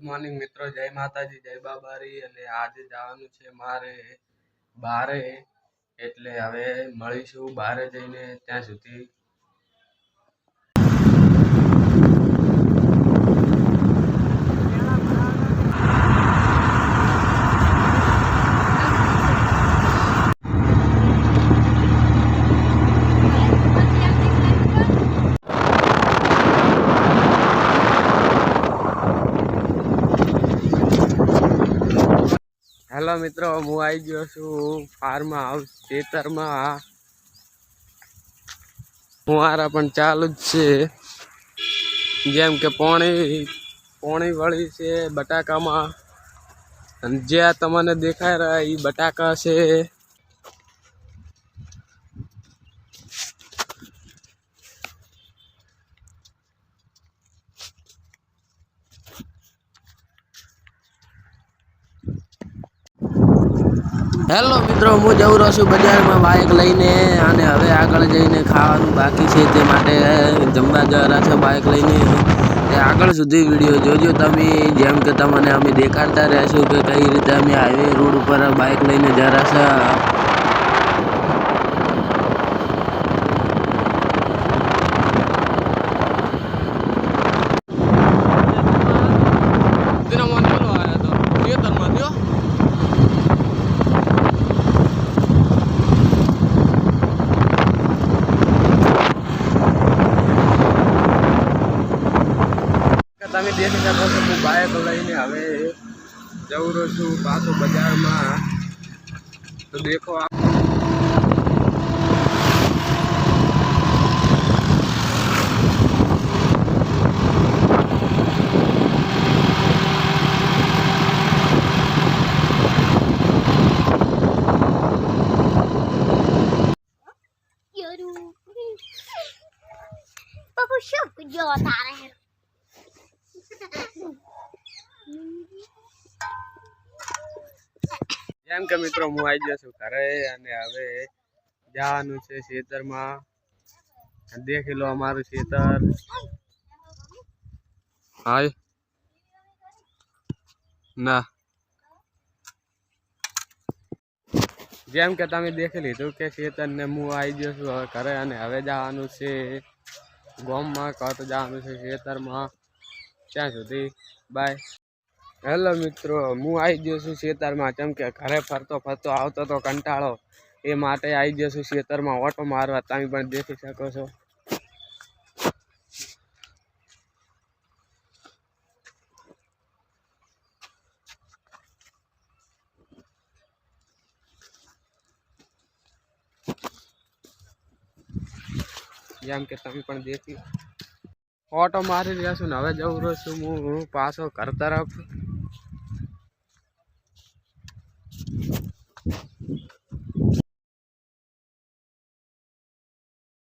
Morning મિત્રો, જય માતાજી, જય બાબારી। અને આજે જવાનું છે મારે બારે, એટલે હવે મળીશું બારે જઈને। ત્યાં સુધી हेलो मित्रों, हूँ आई गयो छू फार्म हाउस खेतर में। फुवारा पण चालू ज छे, जेम के पोणी वળી છે બટાકામાં। અને જે તમને દેખાય રહ્યા એ બટાકા છે। हेलो मित्रों, हूँ जाऊँ रहो छू बजार में बाइक लईने। અને હવે આગળ જઈને ખાવાનું બાકી છે, તે માટે જમવા જવા રહ્યા છે બાઇક લઈને। તે આગળ સુધી વિડિયો જોજો તમે, જેમ કે તમને અમે દેખાડતા રહેશું કે કઈ રીતે અમે હાઈવે રોડ ઉપર બાઇક લઈને જઈ રહ્યા છે। તમે દેખી શકો છો, હું બાઇક લઈને હવે જઉં રહ્યો છું પાછું બજારમાં। તો દેખો જેમ કે મિત્રો, હું આવી ગયો છું ઘરે અને હવે જવાનું છે ખેતરમાં। દેખી લો અમારું ખેતર। હાય ના, જેમ કે તમે દેખી લીધું કે ખેતર ને હું આવી ગયો છું હવે ઘરે। અને હવે જવાનું છે ગામમાં, કાં તો જવાનું છે ખેતરમાં। ત્યાં સુધી બાય। હેલો મિત્રો, હું આવી ગયો છું ખેતરમાં। કેમ કે ઘરે ફરતો ફરતો આવતો તો કંટાળો, એ માટે આવી ગયો છું ખેતરમાં ઓટો મારવા। તમે પણ દેખી શકો છો। જેમ કે તમે પણ દેખી ઓટો મારી રહ્યા છો ને હવે જઉં રહ્યો છું હું પાછો ઘર તરફ।